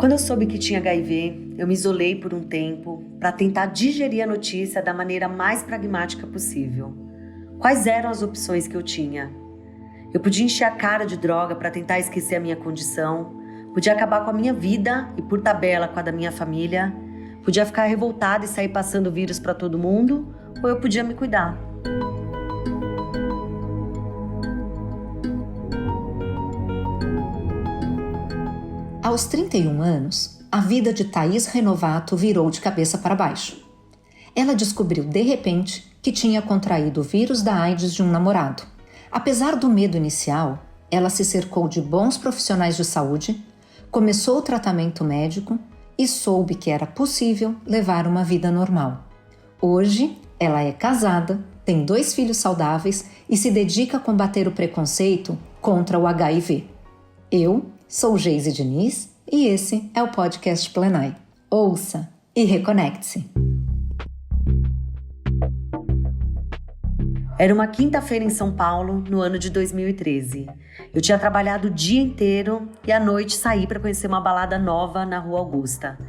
Quando eu soube que tinha HIV, eu me isolei por um tempo para tentar digerir a notícia da maneira mais pragmática possível. Quais eram as opções que eu tinha? Eu podia encher a cara de droga para tentar esquecer a minha condição, podia acabar com a minha vida e, por tabela, com a da minha família, podia ficar revoltada e sair passando vírus para todo mundo, ou eu podia me cuidar. Aos 31 anos, a vida de Thaís Renovato virou de cabeça para baixo. Ela descobriu, de repente, que tinha contraído o vírus da AIDS de um namorado. Apesar do medo inicial, ela se cercou de bons profissionais de saúde, começou o tratamento médico e soube que era possível levar uma vida normal. Hoje, ela é casada, tem 2 filhos saudáveis e se dedica a combater o preconceito contra o HIV. Eu sou Geise Diniz e esse é o podcast Plenai. Ouça e reconecte-se. Era uma quinta-feira em São Paulo, no ano de 2013. Eu tinha trabalhado o dia inteiro e à noite saí para conhecer uma balada nova na Rua Augusta.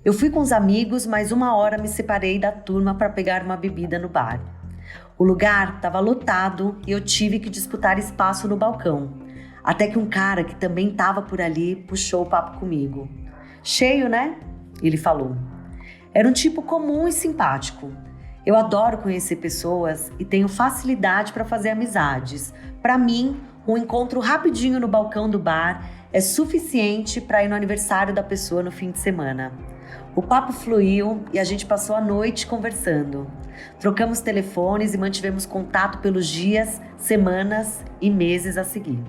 Eu fui com os amigos, mas 1 hora me separei da turma para pegar uma bebida no bar. O lugar estava lotado e eu tive que disputar espaço no balcão. Até que um cara que também estava por ali puxou o papo comigo. Cheio, né? Ele falou. Era um tipo comum e simpático. Eu adoro conhecer pessoas e tenho facilidade para fazer amizades. Para mim, um encontro rapidinho no balcão do bar é suficiente para ir no aniversário da pessoa no fim de semana. O papo fluiu e a gente passou a noite conversando. Trocamos telefones e mantivemos contato pelos dias, semanas e meses a seguir.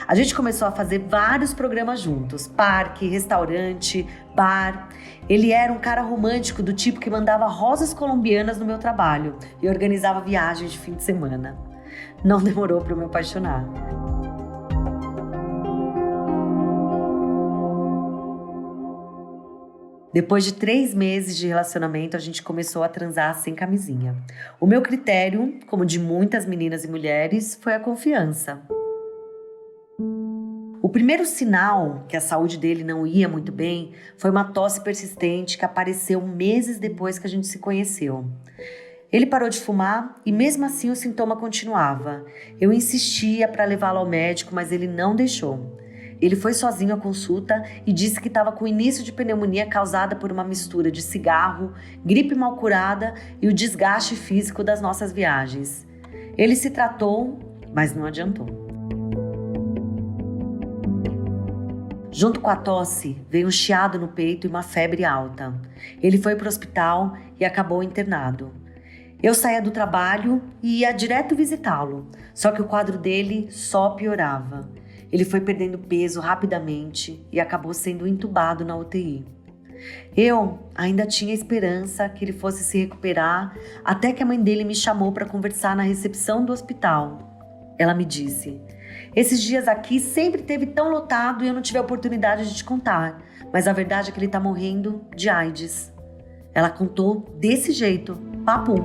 A gente começou a fazer vários programas juntos, parque, restaurante, bar. Ele era um cara romântico do tipo que mandava rosas colombianas no meu trabalho e organizava viagens de fim de semana. Não demorou para eu me apaixonar. Depois de 3 meses de relacionamento, a gente começou a transar sem camisinha. O meu critério, como de muitas meninas e mulheres, foi a confiança. O primeiro sinal que a saúde dele não ia muito bem foi uma tosse persistente que apareceu meses depois que a gente se conheceu. Ele parou de fumar e mesmo assim o sintoma continuava. Eu insistia para levá-lo ao médico, mas ele não deixou. Ele foi sozinho à consulta e disse que estava com o início de pneumonia causada por uma mistura de cigarro, gripe mal curada e o desgaste físico das nossas viagens. Ele se tratou, mas não adiantou. Junto com a tosse, veio um chiado no peito e uma febre alta. Ele foi para o hospital e acabou internado. Eu saía do trabalho e ia direto visitá-lo, só que o quadro dele só piorava. Ele foi perdendo peso rapidamente e acabou sendo entubado na UTI. Eu ainda tinha esperança que ele fosse se recuperar, até que a mãe dele me chamou para conversar na recepção do hospital. Ela me disse: esses dias aqui sempre teve tão lotado e eu não tive a oportunidade de te contar, mas a verdade é que ele tá morrendo de AIDS. Ela contou desse jeito, papum.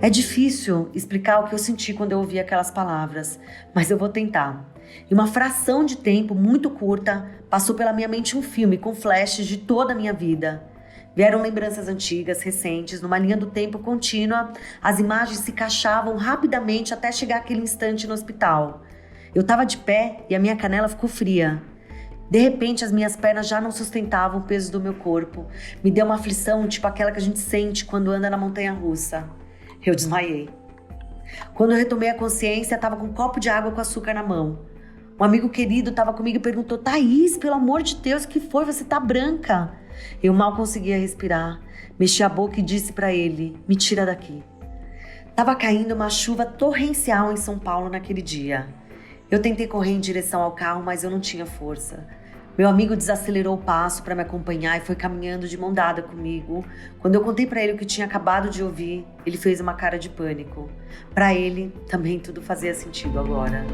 É difícil explicar o que eu senti quando eu ouvi aquelas palavras, mas eu vou tentar. Em uma fração de tempo muito curta, passou pela minha mente um filme com flashes de toda a minha vida. Vieram lembranças antigas, recentes, numa linha do tempo contínua, as imagens se encaixavam rapidamente até chegar aquele instante no hospital. Eu estava de pé e a minha canela ficou fria. De repente, as minhas pernas já não sustentavam o peso do meu corpo. Me deu uma aflição, tipo aquela que a gente sente quando anda na montanha-russa. Eu desmaiei. Quando eu retomei a consciência, estava com um copo de água com açúcar na mão. Um amigo querido estava comigo e perguntou: Thaís, pelo amor de Deus, o que foi? Você tá branca. Eu mal conseguia respirar. Mexi a boca e disse para ele: me tira daqui. Tava caindo uma chuva torrencial em São Paulo naquele dia. Eu tentei correr em direção ao carro, mas eu não tinha força. Meu amigo desacelerou o passo para me acompanhar e foi caminhando de mão dada comigo. Quando eu contei para ele o que tinha acabado de ouvir, ele fez uma cara de pânico. Para ele, também tudo fazia sentido agora.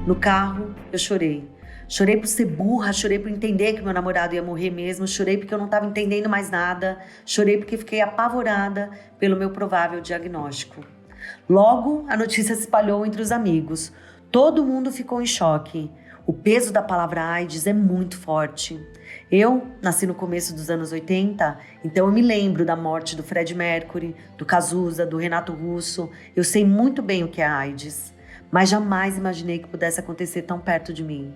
No carro, eu chorei. Chorei por ser burra, chorei por entender que meu namorado ia morrer mesmo, chorei porque eu não estava entendendo mais nada, chorei porque fiquei apavorada pelo meu provável diagnóstico. Logo, a notícia se espalhou entre os amigos. Todo mundo ficou em choque. O peso da palavra AIDS é muito forte. Eu nasci no começo dos anos 80, então eu me lembro da morte do Freddie Mercury, do Cazuza, do Renato Russo. Eu sei muito bem o que é AIDS, mas jamais imaginei que pudesse acontecer tão perto de mim.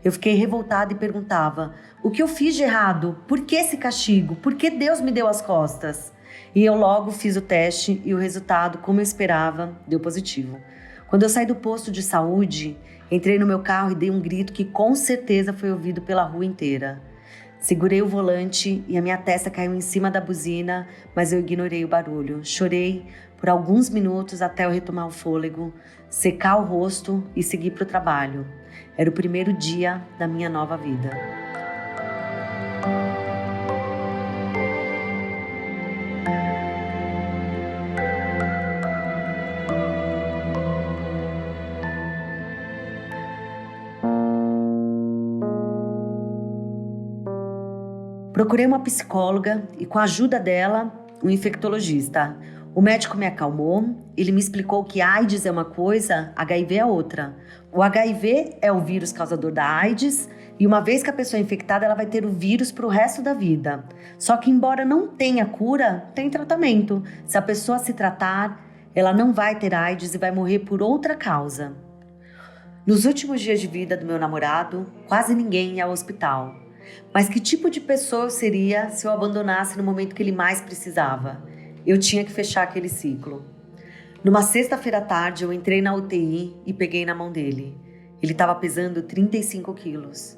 Eu fiquei revoltada e perguntava: o que eu fiz de errado? Por que esse castigo? Por que Deus me deu as costas? E eu logo fiz o teste e o resultado, como eu esperava, deu positivo. Quando eu saí do posto de saúde, entrei no meu carro e dei um grito que com certeza foi ouvido pela rua inteira. Segurei o volante e a minha testa caiu em cima da buzina, mas eu ignorei o barulho. Chorei por alguns minutos até eu retomar o fôlego, secar o rosto e seguir para o trabalho. Era o primeiro dia da minha nova vida. Procurei uma psicóloga e, com a ajuda dela, um infectologista. O médico me acalmou, ele me explicou que AIDS é uma coisa, HIV é outra. O HIV é o vírus causador da AIDS e uma vez que a pessoa é infectada, ela vai ter o vírus para o resto da vida. Só que embora não tenha cura, tem tratamento. Se a pessoa se tratar, ela não vai ter AIDS e vai morrer por outra causa. Nos últimos dias de vida do meu namorado, quase ninguém ia ao hospital. Mas que tipo de pessoa eu seria se eu abandonasse no momento que ele mais precisava? Eu tinha que fechar aquele ciclo. Numa sexta-feira à tarde, eu entrei na UTI e peguei na mão dele. Ele estava pesando 35 quilos.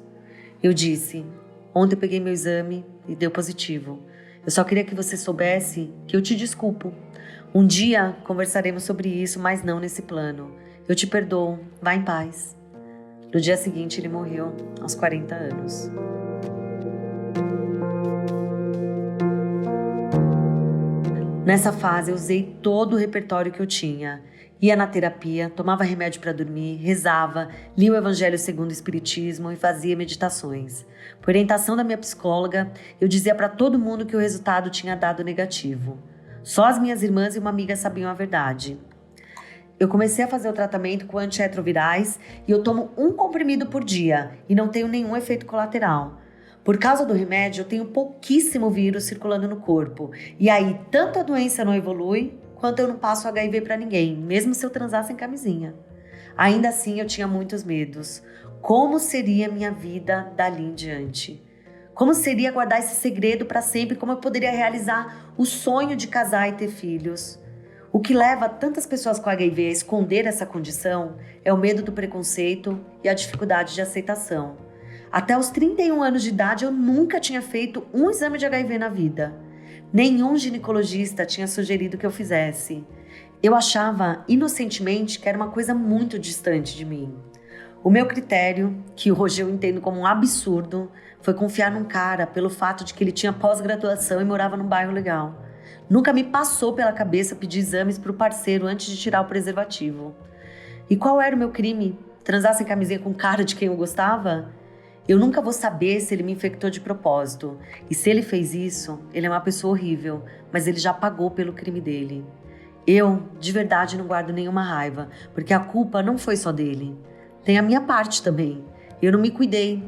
Eu disse: ontem eu peguei meu exame e deu positivo. Eu só queria que você soubesse que eu te desculpo. Um dia conversaremos sobre isso, mas não nesse plano. Eu te perdoo, vá em paz. No dia seguinte, ele morreu aos 40 anos. Nessa fase, eu usei todo o repertório que eu tinha. Ia na terapia, tomava remédio para dormir, rezava, lia o Evangelho segundo o Espiritismo e fazia meditações. Por orientação da minha psicóloga, eu dizia para todo mundo que o resultado tinha dado negativo. Só as minhas irmãs e uma amiga sabiam a verdade. Eu comecei a fazer o tratamento com antirretrovirais e eu tomo um comprimido por dia e não tenho nenhum efeito colateral. Por causa do remédio, eu tenho pouquíssimo vírus circulando no corpo. E aí, tanto a doença não evolui, quanto eu não passo HIV para ninguém, mesmo se eu transar sem camisinha. Ainda assim, eu tinha muitos medos. Como seria minha vida dali em diante? Como seria guardar esse segredo para sempre? Como eu poderia realizar o sonho de casar e ter filhos? O que leva tantas pessoas com HIV a esconder essa condição é o medo do preconceito e a dificuldade de aceitação. Até os 31 anos de idade, eu nunca tinha feito um exame de HIV na vida. Nenhum ginecologista tinha sugerido que eu fizesse. Eu achava, inocentemente, que era uma coisa muito distante de mim. O meu critério, que hoje eu entendo como um absurdo, foi confiar num cara pelo fato de que ele tinha pós-graduação e morava num bairro legal. Nunca me passou pela cabeça pedir exames para o parceiro antes de tirar o preservativo. E qual era o meu crime? Transar sem camisinha com o cara de quem eu gostava? Eu nunca vou saber se ele me infectou de propósito. E se ele fez isso, ele é uma pessoa horrível, mas ele já pagou pelo crime dele. Eu, de verdade, não guardo nenhuma raiva, porque a culpa não foi só dele. Tem a minha parte também. Eu não me cuidei.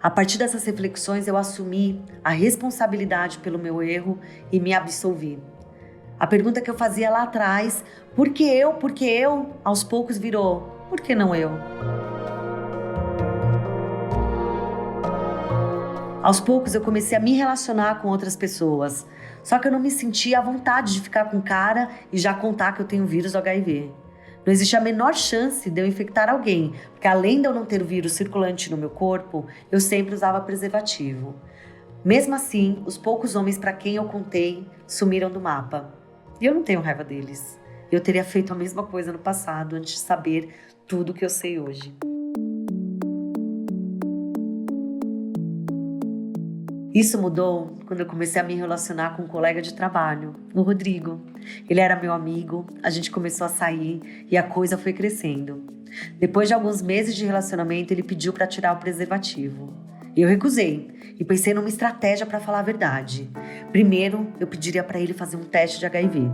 A partir dessas reflexões, eu assumi a responsabilidade pelo meu erro e me absolvi. A pergunta que eu fazia lá atrás, por que eu, aos poucos virou, por que não eu? Aos poucos eu comecei a me relacionar com outras pessoas, só que eu não me sentia à vontade de ficar com o cara e já contar que eu tenho vírus do HIV. Não existe a menor chance de eu infectar alguém, porque além de eu não ter o vírus circulante no meu corpo, eu sempre usava preservativo. Mesmo assim, os poucos homens para quem eu contei sumiram do mapa. E eu não tenho raiva deles. Eu teria feito a mesma coisa no passado antes de saber tudo o que eu sei hoje. Isso mudou quando eu comecei a me relacionar com um colega de trabalho, o Rodrigo. Ele era meu amigo, a gente começou a sair e a coisa foi crescendo. Depois de alguns meses de relacionamento, ele pediu para tirar o preservativo. Eu recusei e pensei numa estratégia para falar a verdade. Primeiro, eu pediria para ele fazer um teste de HIV.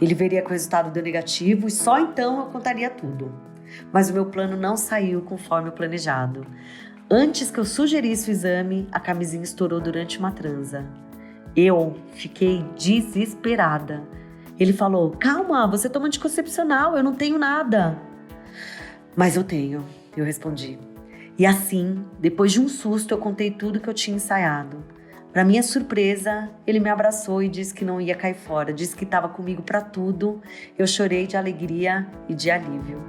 Ele veria que o resultado deu negativo e só então eu contaria tudo. Mas o meu plano não saiu conforme o planejado. Antes que eu sugerisse o exame, a camisinha estourou durante uma transa. Eu fiquei desesperada. Ele falou: calma, você toma anticoncepcional, eu não tenho nada. Mas eu tenho, eu respondi. E assim, depois de um susto, eu contei tudo que eu tinha ensaiado. Para minha surpresa, ele me abraçou e disse que não ia cair fora, disse que estava comigo para tudo. Eu chorei de alegria e de alívio.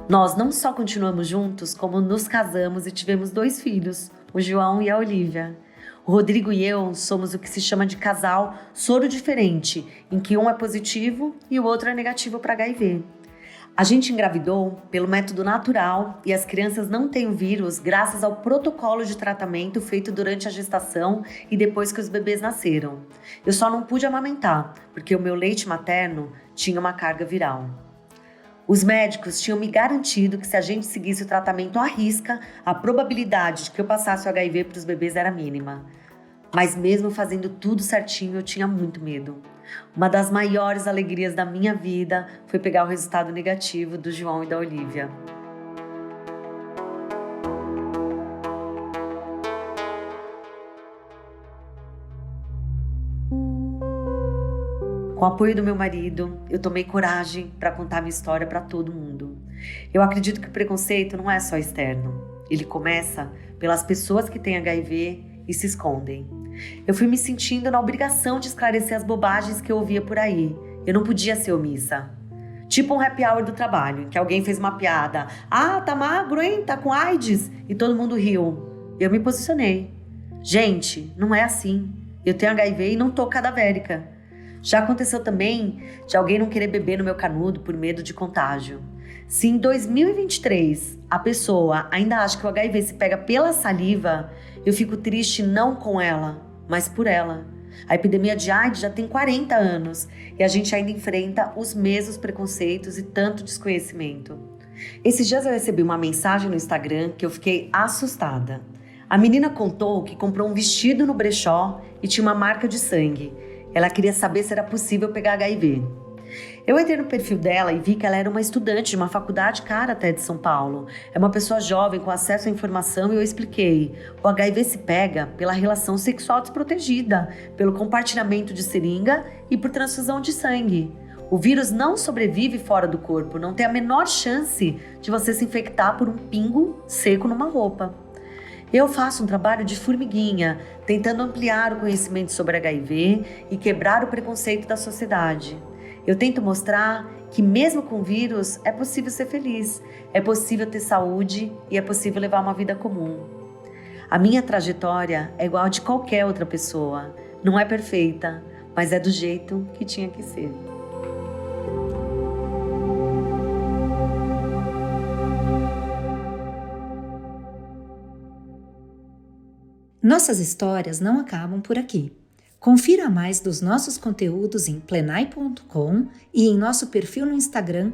Nós não só continuamos juntos, como nos casamos e tivemos 2 filhos, o João e a Olivia. O Rodrigo e eu somos o que se chama de casal soro diferente, em que um é positivo e o outro é negativo para HIV. A gente engravidou pelo método natural e as crianças não têm o vírus graças ao protocolo de tratamento feito durante a gestação e depois que os bebês nasceram. Eu só não pude amamentar, porque o meu leite materno tinha uma carga viral. Os médicos tinham me garantido que se a gente seguisse o tratamento à risca, a probabilidade de que eu passasse o HIV para os bebês era mínima. Mas mesmo fazendo tudo certinho, eu tinha muito medo. Uma das maiores alegrias da minha vida foi pegar o resultado negativo do João e da Olivia. Com o apoio do meu marido, eu tomei coragem para contar minha história para todo mundo. Eu acredito que o preconceito não é só externo. Ele começa pelas pessoas que têm HIV e se escondem. Eu fui me sentindo na obrigação de esclarecer as bobagens que eu ouvia por aí. Eu não podia ser omissa. Tipo um happy hour do trabalho, em que alguém fez uma piada. Ah, tá magro, hein? Tá com AIDS? E todo mundo riu. Eu me posicionei. Gente, não é assim. Eu tenho HIV e não tô cadavérica. Já aconteceu também de alguém não querer beber no meu canudo por medo de contágio. Se em 2023 a pessoa ainda acha que o HIV se pega pela saliva, eu fico triste não com ela, mas por ela. A epidemia de AIDS já tem 40 anos e a gente ainda enfrenta os mesmos preconceitos e tanto desconhecimento. Esses dias eu recebi uma mensagem no Instagram que eu fiquei assustada. A menina contou que comprou um vestido no brechó e tinha uma marca de sangue. Ela queria saber se era possível pegar HIV. Eu entrei no perfil dela e vi que ela era uma estudante de uma faculdade cara até de São Paulo. É uma pessoa jovem com acesso à informação e eu expliquei. O HIV se pega pela relação sexual desprotegida, pelo compartilhamento de seringa e por transfusão de sangue. O vírus não sobrevive fora do corpo, não tem a menor chance de você se infectar por um pingo seco numa roupa. Eu faço um trabalho de formiguinha, tentando ampliar o conhecimento sobre HIV e quebrar o preconceito da sociedade. Eu tento mostrar que mesmo com vírus é possível ser feliz, é possível ter saúde e é possível levar uma vida comum. A minha trajetória é igual a de qualquer outra pessoa. Não é perfeita, mas é do jeito que tinha que ser. Nossas histórias não acabam por aqui. Confira mais dos nossos conteúdos em plenai.com e em nosso perfil no Instagram,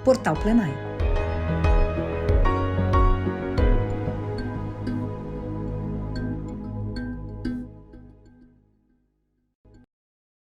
@portalplenai.